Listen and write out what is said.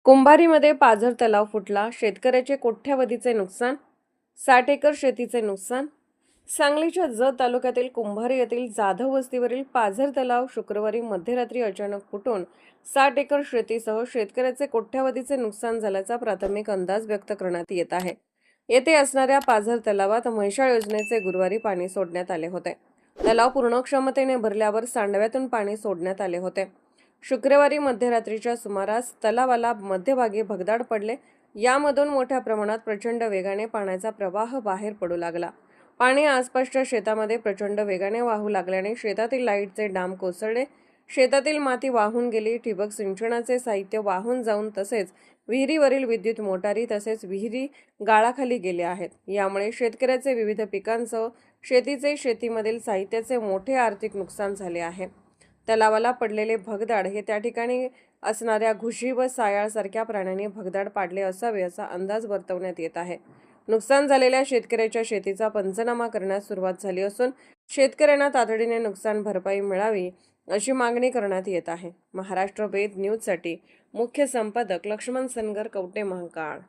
कुंभारीमध्ये पाझर तलाव फुटला, शेतकऱ्याचे कोट्यवधीचे नुकसान, 60 एकर शेतीचे नुकसान. सांगलीच्या जत तालुक्यातील कुंभारी येथील जाधव वस्तीवरील पाझर तलाव शुक्रवारी मध्यरात्री अचानक फुटून 60 एकर शेतीसह शेतकऱ्याचे कोट्यवधीचे नुकसान झाल्याचा प्राथमिक अंदाज व्यक्त करण्यात येत आहे. येथे असणाऱ्या पाझर तलावात म्हैसाळ योजनेचे गुरुवारी पाणी सोडण्यात आले होते. तलाव पूर्ण क्षमतेने भरल्यावर सांडव्यातून पाणी सोडण्यात आले होते. शुक्रवारी मध्यरात्रीच्या सुमारास तलावाला मध्यभागी भगदाड पडले. यामधून मोठ्या प्रमाणात प्रचंड वेगाने पाण्याचा प्रवाह बाहेर पडू लागला. पाणी आसपासच्या शेतामध्ये प्रचंड वेगाने वाहू लागल्याने शेतातील लाईटचे डांब कोसळले. शेतातील माती वाहून गेली. ठिबक सिंचनाचे साहित्य वाहून जाऊन तसेच विहिरीवरील विद्युत मोटारी तसेच विहिरी गाळाखाली गेले आहेत. यामुळे शेतकऱ्याचे विविध पिकांसह शेतीमधील साहित्याचे मोठे आर्थिक नुकसान झाले आहे. तलावाला पडलेले भगदाड हे त्या ठिकाणी असणाऱ्या घुशी व सायाळसारख्या प्राण्यांनी भगदाड पाडले असावे असा अंदाज वर्तवण्यात येत आहे. नुकसान झालेल्या शेतकऱ्याच्या शेतीचा पंचनामा करण्यास सुरुवात झाली असून शेतकऱ्यांना तातडीने नुकसान भरपाई मिळावी अशी मागणी करण्यात येत आहे. महाराष्ट्र वेद न्यूजसाठी मुख्य संपादक लक्ष्मण सनगर, कवठे महांकाळ.